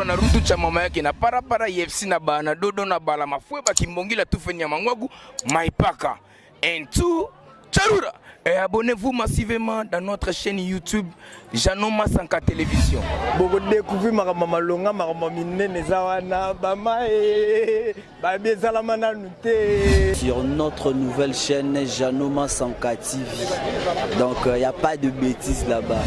na rutu cha mama yake na para UFC na bana dodo na bala mafwe bakimbongila tufenya mangwagu maipaka and two charura. Et abonnez-vous massivement dans notre chaîne YouTube Janoma Sanka Télévision. Beaucoup découvrir ma longa ma minene zawana bamae babi zalamana nute sur notre nouvelle chaîne Janoma Sanka TV. Donc il y a pas de bêtises là-bas.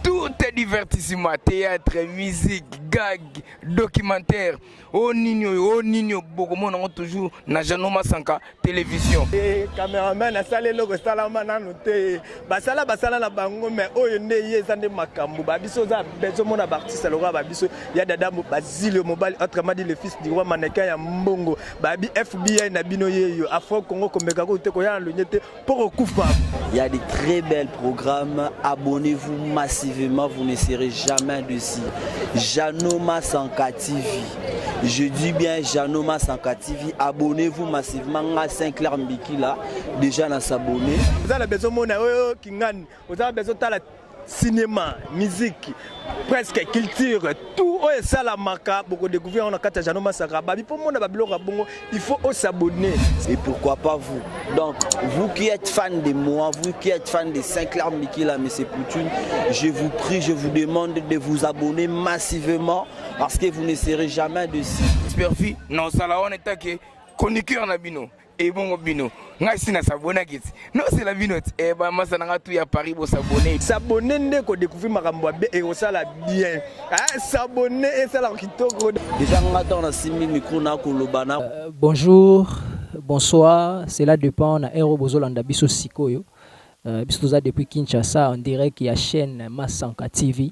Tout est divertissement, théâtre, musique, gag, documentaire. Oh Nino, beaucoup monde ont toujours na Janoma Sanka Télévision. Cameraman a salé le salamana nute basala na bango mais oyo nde yezande makambu babiso za bezo mona artiste le roi babiso ya dada Basile Mobile autrement dit le fils du roi mannequin ya mbongo babi FBI na bino yeyo Afro Congo komeka ko te ko ya lunyete pour kufa. Il y a des très belles programmes, abonnez-vous massivement, vous ne serez jamais dessus. Janoma Sanka TV. Je dis bien Janoma Sanka TV, abonnez-vous massivement à Saint-Clair Mbiki là, déjà dans s'abonner. Vous avez besoin de Kingan, vous avez besoin de cinéma, musique, presque culture, tout ça la marque beaucoup découvrir on a quatre Janoma Sanka. Pour moi il faut s'abonner. Et pourquoi pas vous? Donc vous qui êtes fan de moi, vous qui êtes fan de Saint-Clair Mbiki là, Monsieur Poutine, je vous prie, je vous demande de vous abonner massivement parce que vous ne serez jamais dessus. Superfi, non ça là on est que chroniqueur na bino. Et bon bino, ngai sina s'abonner kiti. Non c'est la binote. Eh ba masa na ngatu ya Paris bo s'abonner. S'abonner nde ko découvrir makambo be et ça la bien. Ah s'abonner et ça la kitoko. Déjà ngata on a 6000 micro na kolobana. Bonjour, bonsoir, cela dépend na Aero Bozolanda biso sikoyo. Biso za depuis Kinshasa en direct il y a chaîne Masanka TV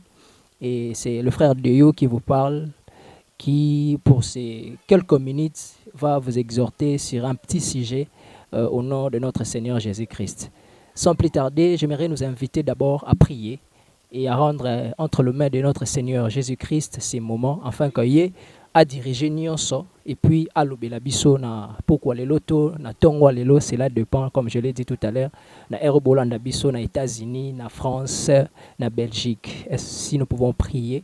et c'est le frère de Yo qui vous parle qui pour ces quelques minutes va vous exhorter sur un petit sujet au nom de notre Seigneur Jésus-Christ. Sans plus tarder, j'aimerais nous inviter d'abord à prier et à rendre entre les mains de notre Seigneur Jésus-Christ ces moments, afin qu'il ait à diriger Nyonso et puis à l'obéla biso na pourquoi les loto na tongo lelo, cela dépend comme je l'ai dit tout à l'heure na aérobolanda biso na États-Unis, na France, na Belgique. Si nous pouvons prier.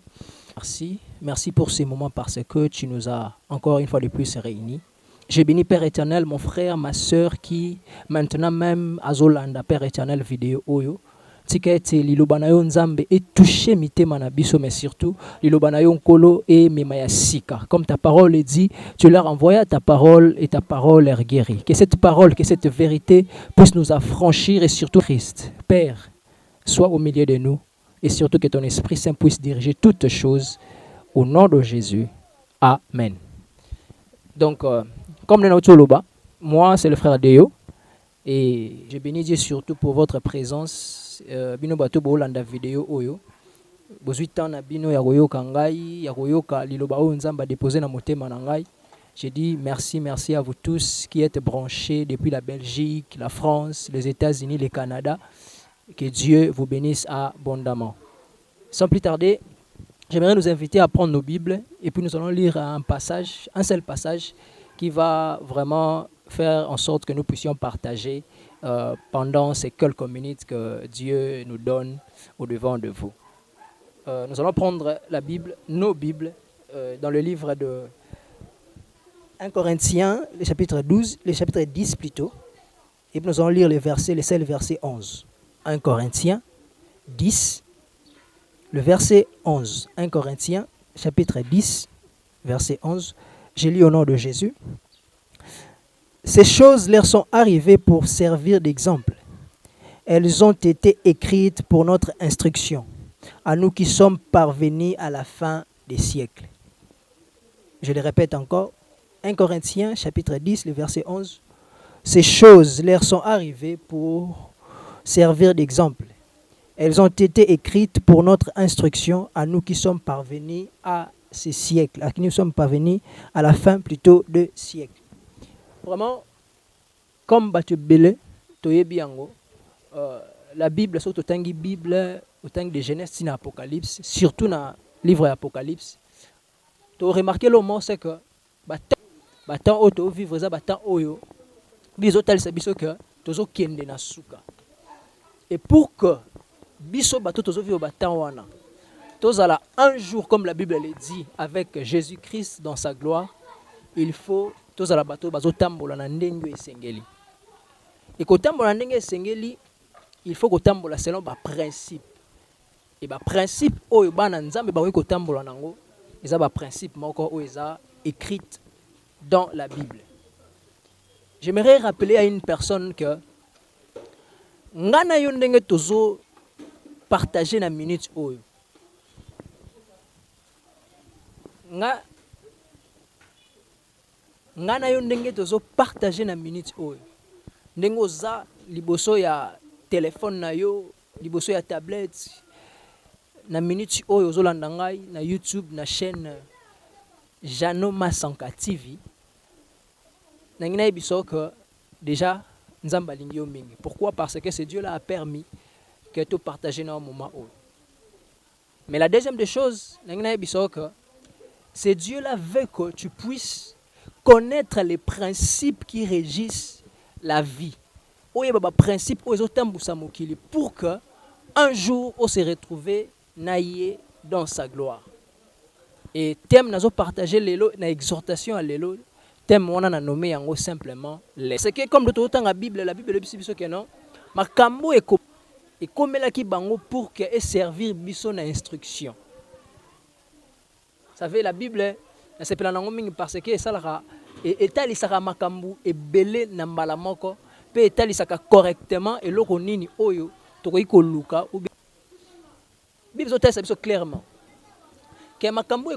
Merci pour ces moments parce que tu nous as encore une fois de plus réunis. Je bénis Père éternel, mon frère, ma soeur qui maintenant même à Zolanda, Père éternel vidéo oyo. Tikete lilobanayo nzambe et touché mitema na biso mais surtout lilobanayo nkolo et memaya sika. Comme ta parole est dit, tu leur envoies ta parole et ta parole est guérie. Que cette parole, que cette vérité puisse nous affranchir et surtout Christ. Père, sois au milieu de nous. Et surtout que ton Esprit Saint puisse diriger toutes choses au nom de Jésus. Amen. Donc, comme le Nautoloba, moi c'est le frère Deo. Et je bénis Dieu surtout pour votre présence. Bino bato bo landa vidéo oyo. Bozuitan na bino ya koyoka ngai, ya koyoka liloba o nzamba déposé na motema na ngai. Je dis merci à vous tous qui êtes branchés depuis la Belgique, la France, les États-Unis, le Canada. Que Dieu vous bénisse abondamment. Sans plus tarder, j'aimerais nous inviter à prendre nos Bibles et puis nous allons lire un seul passage qui va vraiment faire en sorte que nous puissions partager pendant ces quelques minutes que Dieu nous donne au-devant de vous. Nous allons prendre la Bible, nos Bibles, dans le livre de 1 Corinthiens, le chapitre 10 plutôt, et puis nous allons lire le seul verset 11. 1 Corinthiens 10, le verset 11. 1 Corinthiens, chapitre 10, verset 11. Je lis au nom de Jésus. Ces choses leur sont arrivées pour servir d'exemple. Elles ont été écrites pour notre instruction, à nous qui sommes parvenus à la fin des siècles. Je le répète encore. 1 Corinthiens, chapitre 10, le verset 11. Ces choses leur sont arrivées pour servir d'exemple. Elles ont été écrites pour notre instruction à nous qui sommes parvenus à ces siècles, à qui nous sommes parvenus à la fin plutôt de siècle. Vraiment, comme Batubele, Toyebiango, la Bible, surtout autant de Bible, autant de Genèse, c'est l'Apocalypse, surtout dans le livre de l'Apocalypse. Tu as remarqué le mot, c'est que Batan Oto vivre ça, Batan Oyo, les hôtels, c'est que tu as kende na suka. Et pour que biso bato tozo vivre batan wana tozala un jour, comme la Bible le dit, avec Jésus-Christ dans sa gloire, il faut tozala bato bazotambola na ndenge esengeli. Et kotambola na ndenge esengeli, il faut kotambola selon ba principe. Et ba principe oyo bana nzambe ba kotambola nango, eza ba principe moko oyo eza écrite dans la Bible. J'aimerais rappeler à une personne que ngana yo ndenge tozo partager na minute oyo. Ngana yo ndenge tozo partager na minute oyo. Ndenge oza liboso ya téléphone na yo, liboso ya tablette, na minute oyo ozolanda ngai na YouTube na chaîne Jano Masanka TV. Nangina biso que déjà nzamba lingi yo mingi. Pourquoi? Parce que ce Dieu là a permis que tu partages dans un moment où. Mais la deuxième des choses, nangina biso que ce Dieu là veut que tu puisses connaître les principes qui régissent la vie. Oye baba principe oyo zotambusa mokili pour que un jour on se retrouve naïe dans sa gloire. Et thème nazo partager lelo na exhortation à lelo, thème on a nommé yango simplement les. C'est que comme de tout temps la Bible biso que non, makambo et comme la ki bango pour que et servir biso na instruction. Ça fait la Bible na sepela nango mingi parce que ça la et tali saka makambo et belé na mbala moko pe etali saka correctement et loko nini oyo tokoki koluka ou bien Bible zotesa biso clairement que makambo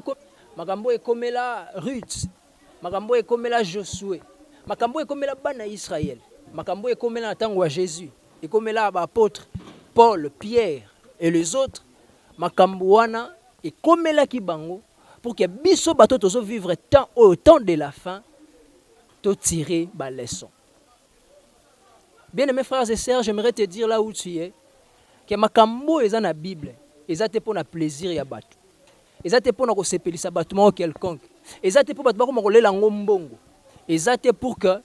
ekomela Ruth, makambo ekomela Josué, makambo ekomela bana Israël, makambo ekomela na tango wa Jésus, ekomela ba apôtres Paul, Pierre et les autres, makambo wana ekomela ki bango pour que biso bato tozo vivre tant au temps de la fin to tirer ba leçon. Bien aimés frères et sœurs, j'aimerais te dire là où tu es que makambo eza na Bible, eza te pour na plaisir ya bato. Eza te pour na ko sepelisa bato mo quelconque. Eza te pour bato ba ko kolela ngo mbongo. Eza te pour que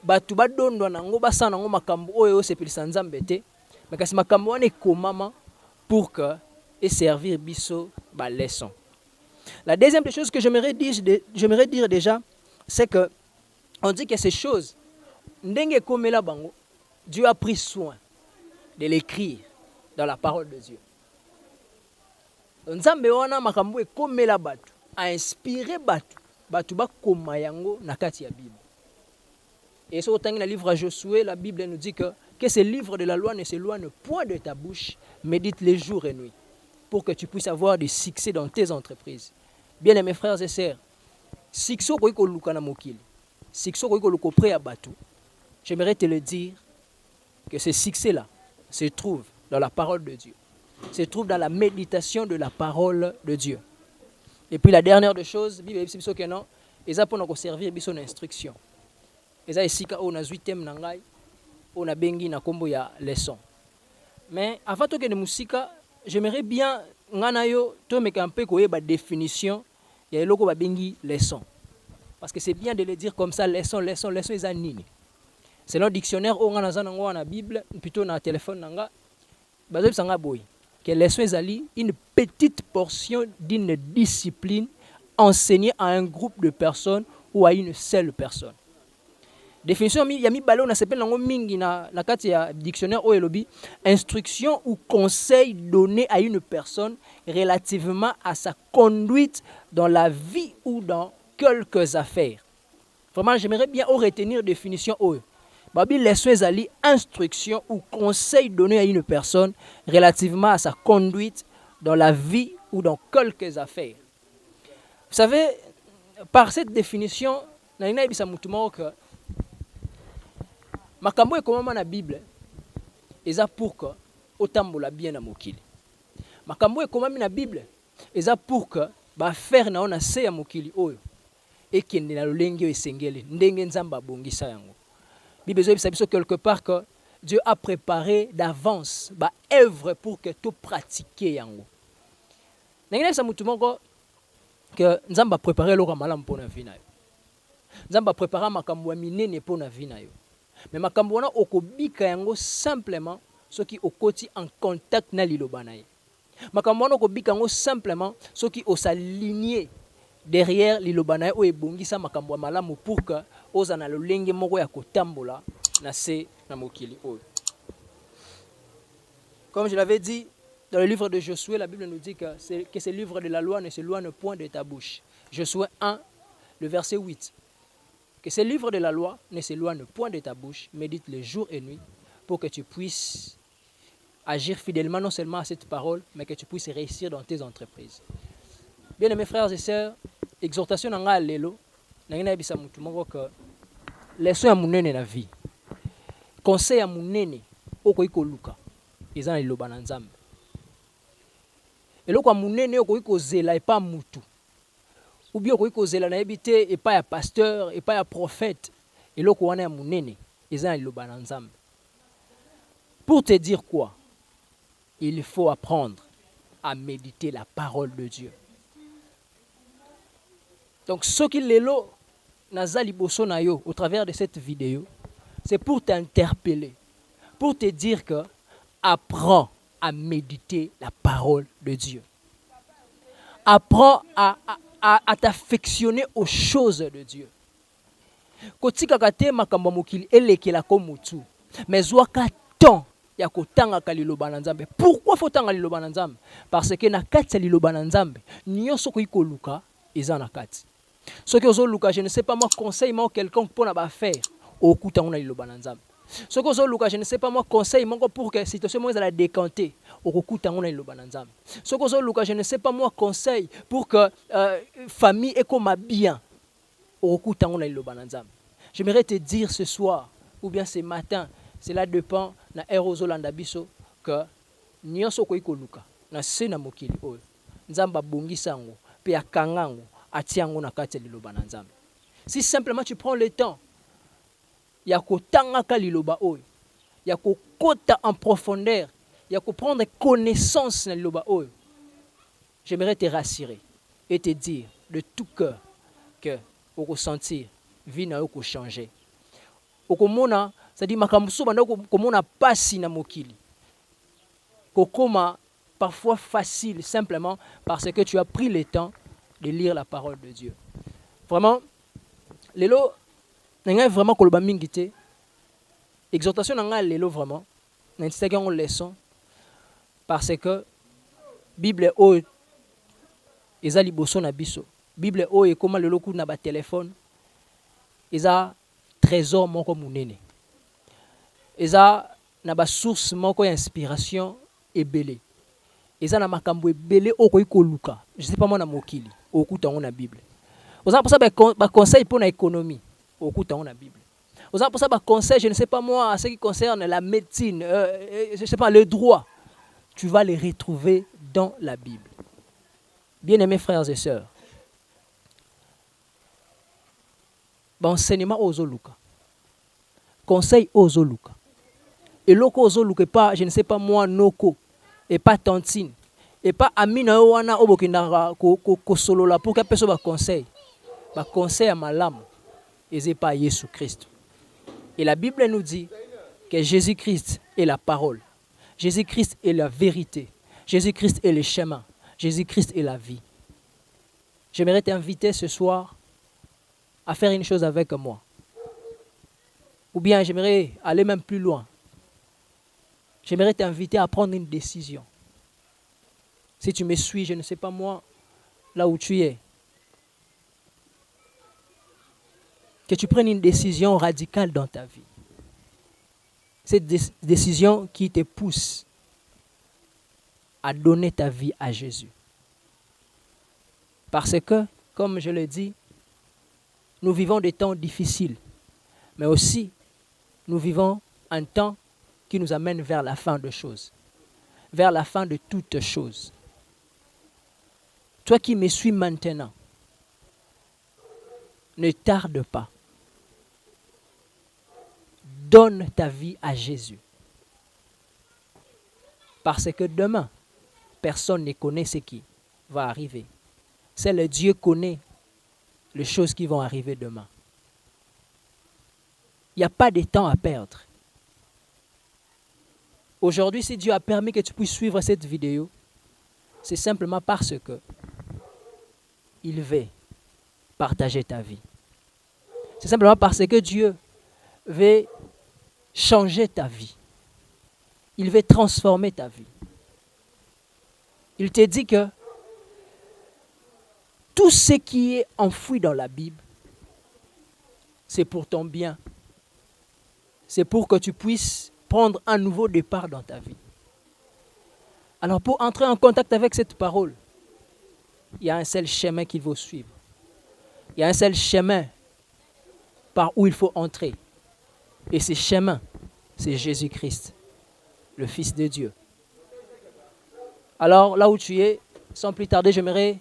bato ba dondwa nango basana ngo makambo oyo sepelisa nzambe te. Mais kasi makambo wana ekomama pour que et servir biso ba leçon. La deuxième des choses que j'aimerais dire déjà, c'est que on dit que ces choses ndenge komela bango, Dieu a pris soin de l'écrire dans la parole de Dieu. Nzambe wana makambo ekomela batu, a inspiré batu bakoma yango na kati ya Bible. Et sur le livre à Josué, la Bible nous dit que ce livre de la loi ne s'éloigne point de ta bouche, médite les jours et nuits, pour que tu puisses avoir du succès dans tes entreprises. Bien aimés frères et sœurs, succès ko luka na mokili, succès ko luka près à batu. J'aimerais te le dire que ce succès-là se trouve dans la parole de Dieu, se trouve dans la méditation de la parole de Dieu. Et puis la dernière des choses, la Bible dit que non, ils ont pour servir son instruction. Ils ont ici qu'on a 8e nangai, on a bengi na kombo ya leçon. Mais avant que de musika, j'aimerais bien nganayo to mekampe ko yeba définition ya eloko ba bengi leçon. Parce que c'est bien de le dire comme ça, leçon eza nini. Selon le dictionnaire on a dans la Bible, plutôt dans le téléphone nanga, bazo sanga boy que leçon ezali une petite portion d'une discipline enseignée à un groupe de personnes ou à une seule personne. Définition yami balo na s'appelle nango mingi na kati ya dictionnaire o elobi instruction ou conseil donné à une personne relativement à sa conduite dans la vie ou dans quelques affaires. Vraiment j'aimerais bien retenir définition o. Babi leçon ezali instruction ou conseil donné à une personne relativement à sa conduite dans la vie ou dans quelques affaires. Vous savez, par cette définition, nalina bisa mutumo que makambo ekomama na Bible eza pour que otambola bien na mokili. Makambo ekomami na Bible eza pour que ba faire na ona se ya mokili oyo ekende na lolenge esengeli ndenge nzamba abongisa yango. Bible dit quelque part que Dieu a préparé d'avance ba œuvre pour que tu pratiques yango. Nengena sa mutu moko que nzamba préparer lo malamu pona vie na yo. Nzamba préparer makambo ya minene pona vie na yo. Mais makambo wana okobika yango simplement ceux qui okoti en contact na liloba na ye. makambo wana okobika yango simplement soki osaligné derrière liloba na ye oyo ebongisa makambo ya malamu pour que oza na lolenge moko ya kotambola na se na mokili oyo. Comme je l'avais dit dans le livre de Josué, la Bible nous dit que ce livre de la loi ne s'éloigne point de ta bouche. Josué 1, le verset 8. Que ce livre de la loi ne s'éloigne point de ta bouche, médite le jour et nuit, pour que tu puisses agir fidèlement non seulement à cette parole, mais que tu puisses réussir dans tes entreprises. Bien aimés frères et sœurs, exhortation nanga lelo, nangina bisa mutu moko que leçon ya munene na vie. Conseil ya munene okoki koluka eza na liloba na Nzambe. Eloko ya munene okoki kozela epa mutu. Ou bien okoki kozela na yebi te epa ya pasteur, epa ya prophète. Eloko wana ya munene eza na liloba na Nzambe. Pour te dire quoi? Il faut apprendre à méditer la parole de Dieu. Donc ce qui lelo naza liboso na yo au travers de cette vidéo, c'est pour t'interpeller, pour te dire que apprends à méditer la parole de Dieu. Apprends à t'affectionner aux choses de Dieu. Kotika kate makambo mokili elekela ko mutu, mais zwaka temps ya kotanga kaliloba na Nzambe. Pourquoi faut tanga liloba na Nzambe? Parce que na kati liloba na Nzambe, nyonso ko ikoluka eza na kati. Ce que ozo luka, je ne sais pas moi conseil moi quelqu'un pour na ba faire au kuta on a liloba na Nzambe. Ce que ozo luka, je ne sais pas moi conseil moi pour que situation moi la décanter au kuta on a liloba na Nzambe. Ce que ozo luka, je ne sais pas moi conseil pour que famille et comme bien au kuta on a liloba na Nzambe. J'aimerais te dire ce soir ou bien ce matin, cela dépend na erozolanda biso que nyonso ko ikoluka na se na mokili oyo Nzambe abongisa ngo pe akanga ngo atiango na kati liloba na Nzambe. Si simplement tu prends le temps ya kotanga ka liloba oyo, ya kokota en profondeur, ya ko prendre connaissance na liloba oyo, j'aimerais te rassurer et te dire de tout cœur que au ressentir vie na yo ko changer. Okomona c'est-à-dire makambuso banda komona pasi na mokili. Kokoma parfois facile simplement parce que tu as pris le temps de lire la parole de Dieu. Vraiment, lelo nanga vraiment koloba mingi te. Exhortation nanga lelo vraiment na Instagram leçon parce que Bible o eza liboso na biso. Bible o ekoma lelo ku na ba téléphone. Eza trésor moko munene. Eza na ba source moko ya inspiration ebele. Eza na makambo ebele okoki koluka. Je sais pas moi na mokili okuta ngo na Bible. Oza pour ça ba conseil pour na économie okuta ngo na Bible. Oza pour ça ba conseil je ne sais pas moi ce qui concerne la médecine, je sais pas le droit. Tu vas les retrouver dans la Bible. Bien-aimés frères et sœurs. Enseignement aux Oluka. Conseil aux Oluka. Et loko aux Oluka pas, je ne sais pas moi, noko, et pas tantine, et pas amina wana obokindara ko solo la pour que personne ba conseil. Ba conseil à malam, et c'est pas Jésus Christ. Et la Bible nous dit que Jésus-Christ est la parole. Jésus-Christ est la vérité. Jésus-Christ est le chemin. Jésus-Christ est la vie. J'aimerais t'inviter ce soir à faire une chose avec moi. Ou bien j'aimerais aller même plus loin. J'aimerais t'inviter à prendre une décision. Si tu me suis, je ne sais pas moi, là où tu es. Que tu prennes une décision radicale dans ta vie. Cette décision qui te pousse à donner ta vie à Jésus. Parce que, comme je l'ai dit, nous vivons des temps difficiles, mais aussi nous vivons un temps qui nous amène vers la fin de choses, vers la fin de toutes choses. Toi qui me suis maintenant, ne tarde pas. Donne ta vie à Jésus. Parce que demain, personne ne connaît ce qui va arriver. C'est le Dieu qui connaît les choses qui vont arriver demain. Il n'y a pas de temps à perdre. Aujourd'hui, si Dieu a permis que tu puisses suivre cette vidéo, c'est simplement parce que il veut partager ta vie. C'est simplement parce que Dieu veut changer ta vie. Il veut transformer ta vie. Il te dit que tout ce qui est enfoui dans la Bible, c'est pour ton bien. C'est pour que tu puisses prendre un nouveau départ dans ta vie. Alors pour entrer en contact avec cette parole, il y a un seul chemin qu'il faut suivre. Il y a un seul chemin par où il faut entrer. Et ce chemin, c'est Jésus-Christ, le Fils de Dieu. Alors là où tu es, sans plus tarder, j'aimerais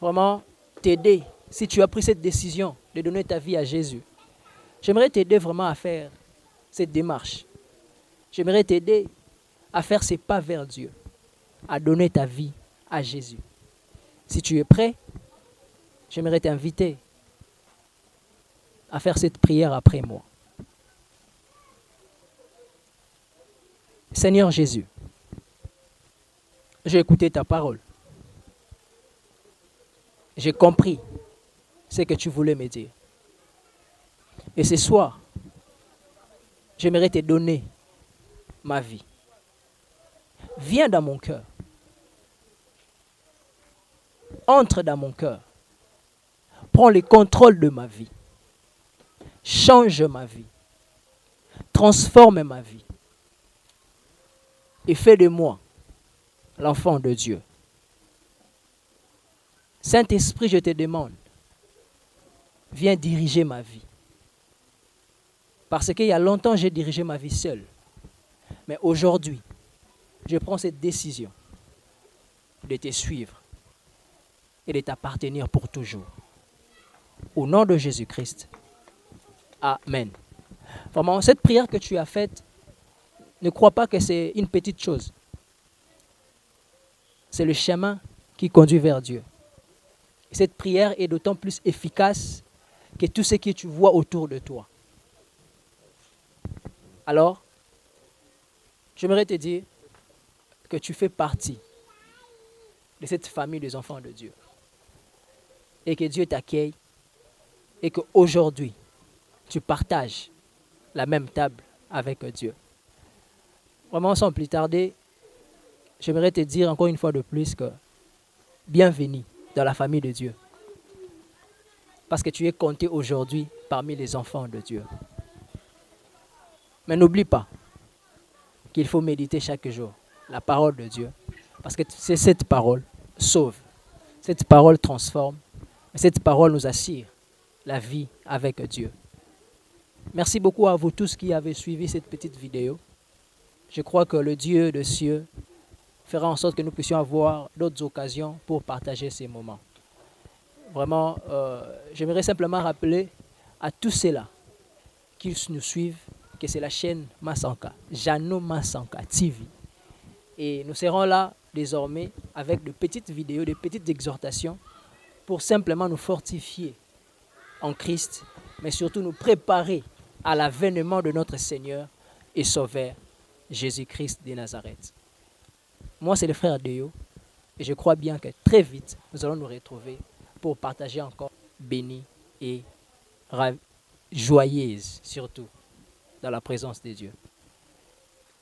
vraiment t'aider. Si tu as pris cette décision de donner ta vie à Jésus, j'aimerais t'aider vraiment à faire cette démarche. J'aimerais t'aider à faire ces pas vers Dieu, à donner ta vie à Jésus. Si tu es prêt, j'aimerais t'inviter à faire cette prière après moi. Seigneur Jésus, j'ai écouté ta parole. J'ai compris ce que tu voulais me dire. Et ce soir, j'aimerais te donner ma vie. Viens dans mon cœur. Entre dans mon cœur. Prends le contrôle de ma vie. Change ma vie. Transforme ma vie. Et fais de moi l'enfant de Dieu. Saint-Esprit, je te demande, viens diriger ma vie. Parce qu'il y a longtemps, j'ai dirigé ma vie seul. Mais aujourd'hui, je prends cette décision de te suivre et de t'appartenir pour toujours. Au nom de Jésus-Christ. Amen. Vraiment, cette prière que tu as faite, ne crois pas que c'est une petite chose. C'est le chemin qui conduit vers Dieu. Et cette prière est d'autant plus efficace que tout ce que tu vois autour de toi. Alors, j'aimerais te dire que tu fais partie de cette famille des enfants de Dieu. Et que Dieu t'accueille. Et qu'aujourd'hui, tu partages la même table avec Dieu. Vraiment, sans plus tarder, j'aimerais te dire encore une fois de plus que bienvenue dans la famille de Dieu. Parce que tu es compté aujourd'hui parmi les enfants de Dieu. Mais n'oublie pas qu'il faut méditer chaque jour la parole de Dieu. Parce que c'est cette parole sauve. Cette parole transforme. Cette parole nous assure la vie avec Dieu. Merci beaucoup à vous tous qui avez suivi cette petite vidéo. Je crois que le Dieu des cieux fera en sorte que nous puissions avoir d'autres occasions pour partager ces moments. Vraiment, j'aimerais simplement rappeler à tous ceux-là qui nous suivent que c'est la chaîne Masanka, Jano Masanka TV. Et nous serons là désormais avec de petites vidéos, de petites exhortations pour simplement nous fortifier en Christ, mais surtout nous préparer à l'avènement de notre Seigneur et Sauveur, Jésus-Christ de Nazareth. Moi, c'est le frère Deo et je crois bien que très vite, nous allons nous retrouver pour partager encore béni et joyeuse, surtout dans la présence de Dieu.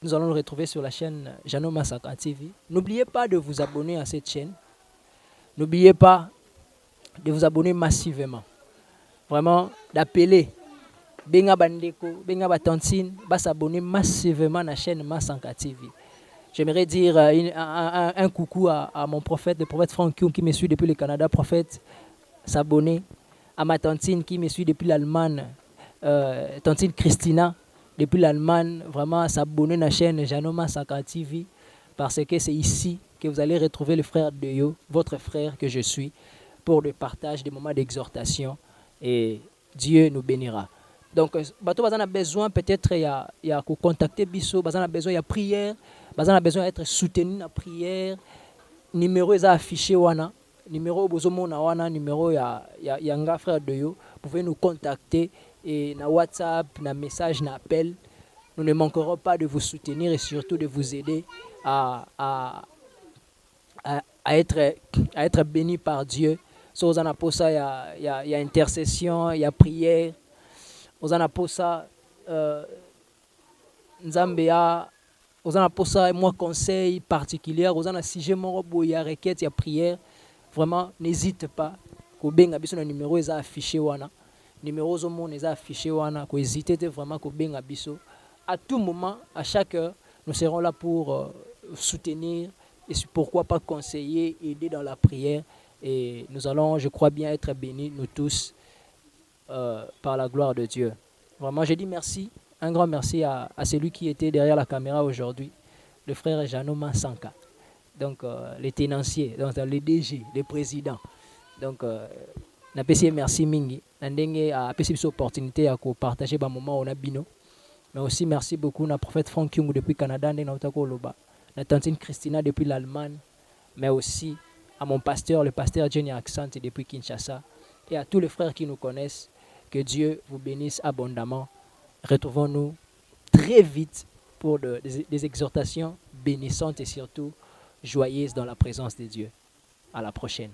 Nous allons nous retrouver sur la chaîne Jano Masanka TV. N'oubliez pas de vous abonner à cette chaîne. N'oubliez pas de vous abonner massivement. Vraiment, d'appeler Benga Bandeko, Benga Batantine, de s'abonner massivement à la chaîne Masanka TV. J'aimerais dire un coucou à mon prophète, le prophète Franck Kyung qui me suit depuis le Canada, prophète, s'abonner. À ma tantine qui me suit depuis l'Allemagne, tantine Christina, depuis l'Allemagne, vraiment s'abonner à la chaîne Jano Masanka TV parce que c'est ici que vous allez retrouver le frère Deo, votre frère que je suis, pour le partage des moments d'exhortation et Dieu nous bénira. Donc, bateau a besoin peut-être il y a contacter Bisso, a besoin il y a prière, a besoin d'être soutenu dans la prière. Numéro est affiché wana, numéro bozomona wana, numéro ya nga frère Deo, vous pouvez nous contacter et na WhatsApp, na message, na appel. Nous ne manquerons pas de vous soutenir et surtout de vous aider à à être béni par Dieu. So, on a pour ça, il y a intercession, il y a prière. On a pour ça, Nzambia, on a pour ça, moi, conseil particulier. On a si j'ai mon robot, il y a requête, il y a prière. Vraiment, n'hésite pas. Kobenga biso na numéro est affiché wana. Numéro zo mon est affiché wana. Ko hésiter vraiment kobenga biso. À tout moment, à chaque heure, nous serons là pour soutenir et pourquoi pas conseiller, aider dans la prière. Et nous allons, je crois bien, être bénis, nous tous, par la gloire de Dieu. Vraiment, je dis merci, un grand merci à celui qui était derrière la caméra aujourd'hui, le frère Janoma Sanka. Donc, les tenanciers, donc les DG, les présidents. Donc, na pesi merci mingi. Nandenge a pesi cette opportunité à partager un moment on a bino. Mais aussi merci beaucoup na prophète Frank Kyungu depuis Canada, na utako loba. Na tantine Christina depuis l'Allemagne, mais aussi à mon pasteur, le pasteur Jenny Accent depuis Kinshasa, et à tous les frères qui nous connaissent. Que Dieu vous bénisse abondamment. Retrouvons-nous très vite pour des exhortations bénissantes et surtout joyeuses dans la présence de Dieu. À la prochaine.